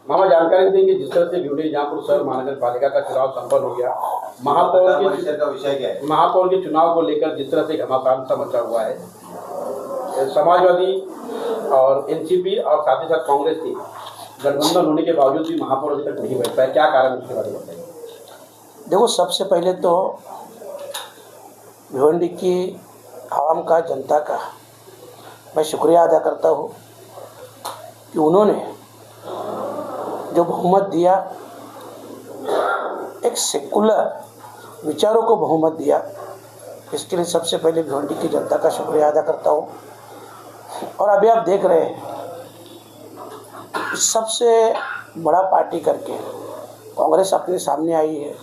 मामा जानकारी देंगे, जिस तरह से भिवंडी जहाँपुर शहर महानगर पालिका का चुनाव संपन्न हो गया, महापौर का विषय क्या है? महापौर के चुनाव को लेकर जिस तरह से घमासान सा मचा हुआ है, समाजवादी और एनसीपी और साथ ही साथ कांग्रेस की गठबंधन होने के बावजूद भी महापौर अभी तक नहीं बैठ पाया, क्या कारण उसके बारे में बताइए। देखो, सबसे पहले तो भिवंडी की आवाम का, जनता का मैं शुक्रिया अदा करता हूँ कि उन्होंने जो बहुमत दिया, एक सेकुलर विचारों को बहुमत दिया, इसके लिए सबसे पहले भिवंडी की जनता का शुक्रिया अदा करता हूँ। और अभी आप देख रहे हैं, सबसे बड़ा पार्टी करके कांग्रेस अपने सामने आई है,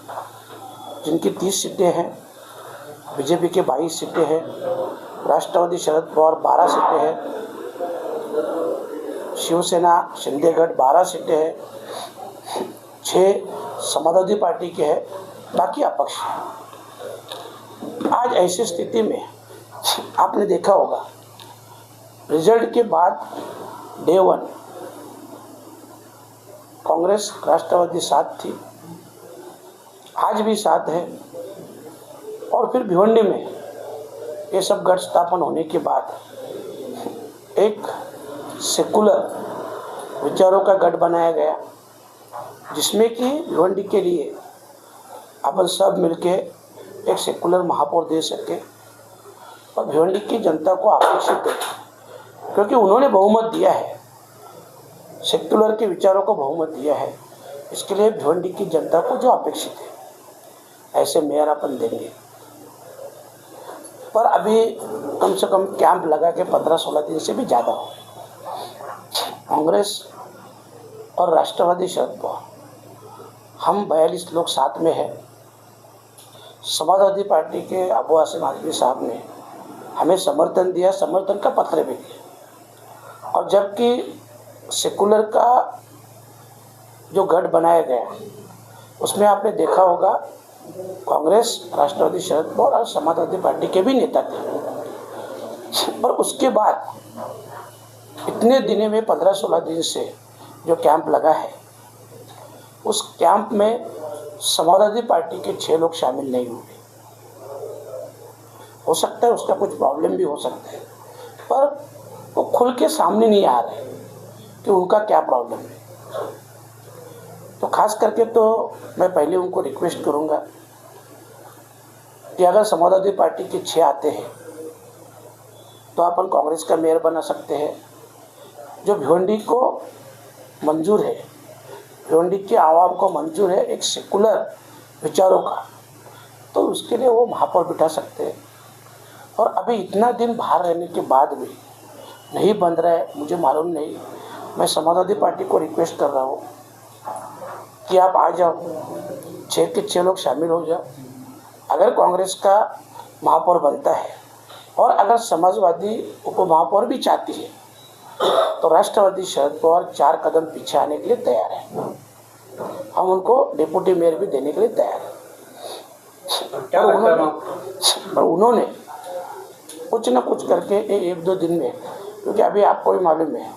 जिनकी 30 सीटें हैं, बीजेपी के 22 सीटें हैं, राष्ट्रवादी शरद पवार 12 सीटें हैं, शिवसेना शिंदेगढ़ 12 सीटें हैं, 6 समाजवादी पार्टी के हैं, बाकी अपक्ष हैं। आज ऐसी स्थिति में आपने देखा होगा, रिजल्ट के बाद डे 1 कांग्रेस राष्ट्रवादी साथ थी, आज भी साथ है। और फिर भिवंडी में ये सब गठ स्थापन होने के बाद एक सेकुलर विचारों का गठ बनाया गया, जिसमें कि भिवंडी के लिए अपन सब मिलके एक सेकुलर महापौर दे सके और भिवंडी की जनता को अपेक्षित है, क्योंकि उन्होंने बहुमत दिया है, सेकुलर के विचारों को बहुमत दिया है। इसके लिए भिवंडी की जनता को जो अपेक्षित है, ऐसे मेयर अपन देंगे। पर अभी कम से कम कैंप लगा के 15-16 दिन से भी ज़्यादा हो, कांग्रेस और राष्ट्रवादी शरद पवार, हम 42 लोग साथ में हैं। समाजवादी पार्टी के अबू आसिम आजमी साहब ने हमें समर्थन दिया, समर्थन का पत्र भी दिया। और जबकि सेकुलर का जो गठ बनाया गया, उसमें आपने देखा होगा कांग्रेस, राष्ट्रवादी शरद पवार और समाजवादी पार्टी के भी नेता थे। पर उसके बाद इतने दिनों में 15-16 दिन से जो कैंप लगा है, उस कैंप में समाजवादी पार्टी के 6 लोग शामिल नहीं हुए। हो सकता है उसका कुछ प्रॉब्लम भी हो सकता है, पर वो खुल के सामने नहीं आ रहे कि उनका क्या प्रॉब्लम है। तो खास करके तो मैं पहले उनको रिक्वेस्ट करूंगा कि अगर समाजवादी पार्टी के 6 आते हैं तो अपन कांग्रेस का मेयर बना सकते हैं। जो भिवंडी को मंजूर है, भिवंडी के आवाम को मंजूर है एक सेकुलर विचारों का, तो उसके लिए वो महापौर बिठा सकते हैं। और अभी इतना दिन बाहर रहने के बाद भी नहीं बन रहा है, मुझे मालूम नहीं। मैं समाजवादी पार्टी को रिक्वेस्ट कर रहा हूँ कि आप आ जाओ, 6 के 6 लोग शामिल हो जाओ। अगर कांग्रेस का महापौर बनता है और अगर समाजवादी उप महापौर भी चाहती है, तो राष्ट्रवादी शरद पवार 4 कदम पीछे आने के लिए तैयार है। हम उनको डिप्टी मेयर भी देने के लिए तैयार है। उन्होंने कुछ न कुछ करके 1-2 दिन में, क्योंकि अभी आपको भी मालूम है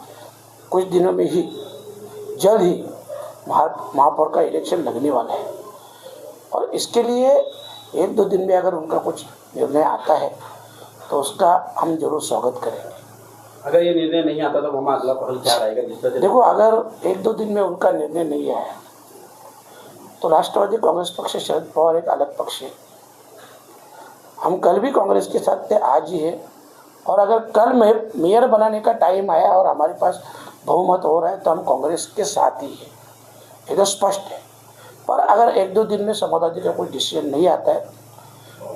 कुछ दिनों में ही, जल्द ही महापौर का इलेक्शन लगने वाला है, और इसके लिए 1-2 दिन में अगर उनका कुछ निर्णय आता है तो उसका हम जरूर स्वागत करेंगे। अगर ये निर्णय नहीं आता तो मामा अगला पहल क्या रहेगा? जिस तरह देखो, अगर 1-2 दिन में उनका निर्णय नहीं आया तो राष्ट्रवादी कांग्रेस पक्ष, शरद पवार एक अलग पक्ष है। हम कल भी कांग्रेस के साथ थे, आज ही है। और अगर कल मेयर बनाने का टाइम आया और हमारे पास बहुमत हो रहा है तो हम कांग्रेस के साथ ही है, ये तो स्पष्ट है। पर अगर 1-2 दिन में समाजवादी का कोई डिसीजन नहीं आता है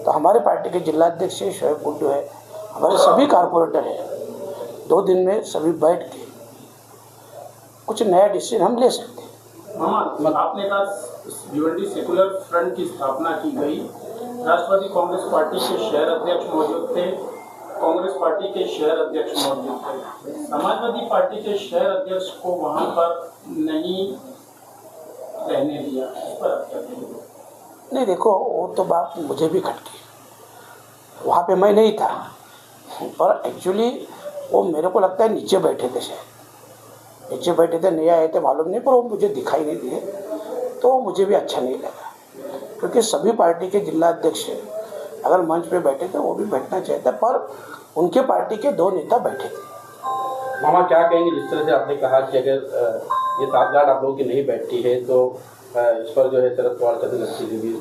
तो हमारे पार्टी के जिलाध्यक्ष शोएब गुड्डू है, हमारे सभी कारपोरेटर हैं, 2 दिन में सभी बैठ के कुछ नया डिसीजन हम ले सकते हैं। आपने कहा भिवंडी सेकुलर फ्रंट की स्थापना की गई, राष्ट्रवादी कांग्रेस पार्टी के शहर अध्यक्ष मौजूद थे, कांग्रेस पार्टी के शहर अध्यक्ष मौजूद थे, समाजवादी पार्टी के शहर अध्यक्ष को वहां पर नहीं रहने दिया, इस पर आप क्या कहेंगे? नहीं, देखो, वो तो बात मुझे भी खटकी, वहाँ पे मैं नहीं था, पर एक्चुअली वो मेरे को लगता है नीचे बैठे थे शायद, नीचे बैठे थे, नहीं आए थे मालूम नहीं, पर वो मुझे दिखाई नहीं दिए, तो मुझे भी अच्छा नहीं लगा। क्योंकि सभी पार्टी के जिला अध्यक्ष अगर मंच पे बैठे थे वो भी बैठना चाहता, पर उनके पार्टी के 2 नेता बैठे थे। मामा क्या कहेंगे, जिस तरह से आपने कहा कि अगर ये साठगांठ आप लोगों की नहीं बैठती है तो इस पर जो है शरद पवार कदम भी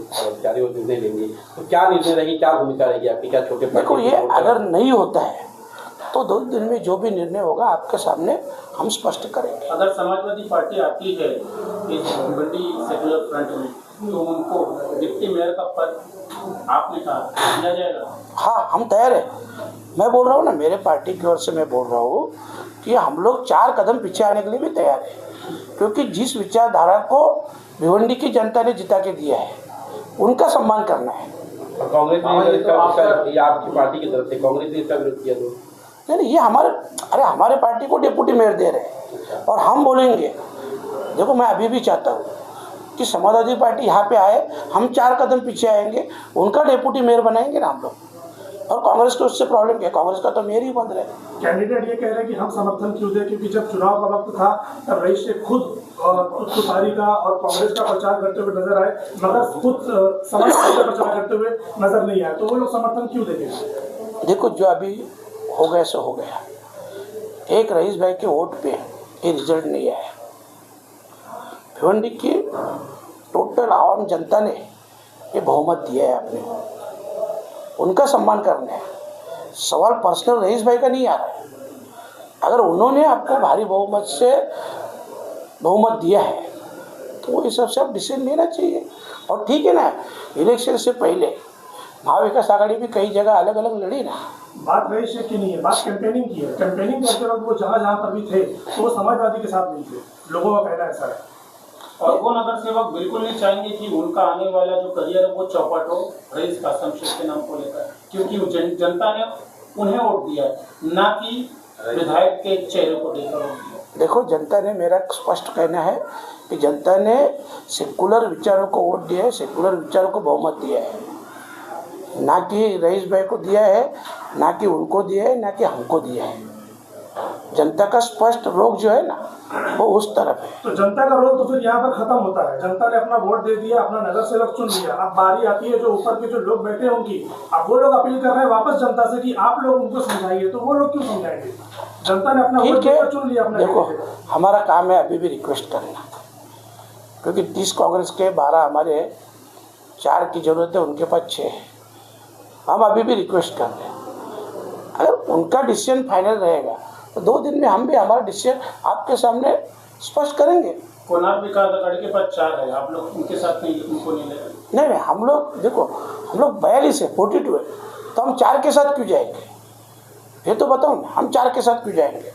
जारी और निर्णय लेंगे, तो क्या निर्णय रहेगी, क्या भूमिका रहेगी आपकी, क्या छोटे देखो ये अगर नहीं होता है तो 2 दिन में जो भी निर्णय होगा आपके सामने हम स्पष्ट करेंगे। अगर समाजवादी पार्टी आती है इस भिवंडी सेकुलर फ्रंट में तो उनको डिप्टी मेयर का पद आपने कहा दिया जाएगा? हाँ, हम तैयार है। मैं बोल रहा हूँ ना, मेरे पार्टी की ओर से मैं बोल रहा हूँ कि हम लोग 4 कदम पीछे आने के लिए भी तैयार है, क्योंकि जिस विचारधारा को भिवंडी की जनता ने जिता के दिया है उनका सम्मान करना है। कांग्रेस ने ये आपकी पार्टी की तरफ से कांग्रेस ने इसका विरोध किया तो नहीं, ये हमारे पार्टी को डिप्टी मेयर दे रहे हैं और हम बोलेंगे। देखो मैं अभी भी चाहता हूँ कि समाजवादी पार्टी यहाँ पे आए, हम 4 कदम पीछे आएंगे, उनका डिप्टी मेयर बनाएंगे ना हम लोग। और कांग्रेस को उससे प्रॉब्लम क्या, कांग्रेस का तो मेयर ही बंद रहे। कैंडिडेट ये कह रहे हैं कि हम समर्थन क्यों दें, क्योंकि जब चुनाव का वक्त था तब रईस शेख खुद तुतारी का और कांग्रेस का प्रचार करते हुए नजर आए, मगर खुद समाज का प्रचार करते हुए नजर नहीं आए, तो वो लोग समर्थन क्यों देंगे? देखो जो अभी हो गया सो हो गया। एक रईस भाई के वोट पे ये रिजल्ट नहीं आया। भिवंडी की टोटल आवाम जनता ने ये बहुमत दिया है आपने, उनका सम्मान करना है। सवाल पर्सनल रईस भाई का नहीं आ रहा है। अगर उन्होंने आपको भारी बहुमत से बहुमत दिया है तो वो इस सबसे आप डिसीजन लेना चाहिए। और ठीक है ना, इलेक्शन से पहले महाविकास आघाड़ी भी कई जगह अलग अलग लड़ी ना। बात रईस शेख की नहीं है, बात कैंपेनिंग की है। कैंपेनिंग करते वक्त वो जहाँ पर भी थे तो वो समाजवादी के साथ नहीं थे, लोगों का कहना ऐसा है। और वो नगर सेवक बिल्कुल नहीं चाहेंगे कि उनका आने वाला जो करियर है वो चौपट हो रईस कासम शेख के नाम को लेकर, क्योंकि जनता ने उन्हें वोट दिया है, ना कि विधायक के चेहरे को देखकर वोट दिया। देखो जनता ने, मेरा स्पष्ट कहना है कि जनता ने सेकुलर विचारों को वोट दिया है, सेकुलर विचारों को बहुमत दिया है, ना कि रईस भाई को दिया है, ना कि उनको दिया है, ना कि हमको दिया है। जनता का स्पष्ट रोग जो है ना वो उस तरफ है। तो जनता का रोल तो फिर यहाँ पर खत्म होता है। जनता ने अपना वोट दे दिया, अपना नगर सेवक चुन लिया, अब बारी आती है जो ऊपर के जो लोग बैठे हैं उनकी। अब वो लोग अपील कर रहे हैं वापस जनता से कि आप लोग उनको समझाइए, तो वो लोग क्यों समझाएंगे? जनता ने अपना वोट चुन लिया। देखो हमारा काम है अभी भी रिक्वेस्ट करना, क्योंकि 30 कांग्रेस के 12 हमारे 4 की जरूरत है, उनके पास 6 है। हम अभी भी रिक्वेस्ट कर रहे हैं, अगर उनका डिसीजन फाइनल रहेगा तो 2 दिन में हम भी हमारा डिसीजन आपके सामने स्पष्ट करेंगे। कोनार विकास आघाड़ी के पास 4 है, आप लोग उनके साथ नहीं, उनको नहीं ले रहे? नहीं, हम लोग देखो, हम लोग 42 है, 42 है, तो हम 4 के साथ क्यों जाएंगे? ये तो बताओ ना, हम 4 के साथ क्यों जाएंगे?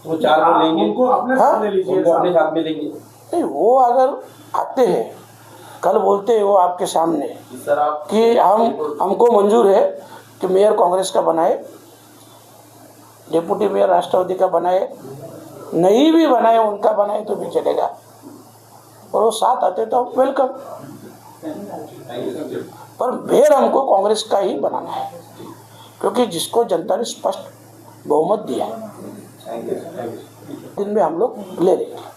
वो 4 को लेंगे, उनको अपने साथ ले लीजिए, उनको अपने साथ में लेंगे। नहीं, वो अगर आते हैं कल बोलते हैं वो आपके सामने कि हमको मंजूर है कि मेयर कांग्रेस का बनाए, डिप्टी मेयर राष्ट्रवादी का बनाए, नहीं भी बनाए उनका बनाए तो भी चलेगा, और वो साथ आते तो वेलकम। पर मेयर हमको कांग्रेस का ही बनाना है, क्योंकि जिसको जनता ने स्पष्ट बहुमत दिया है, दिन में हम लोग ले लेंगे।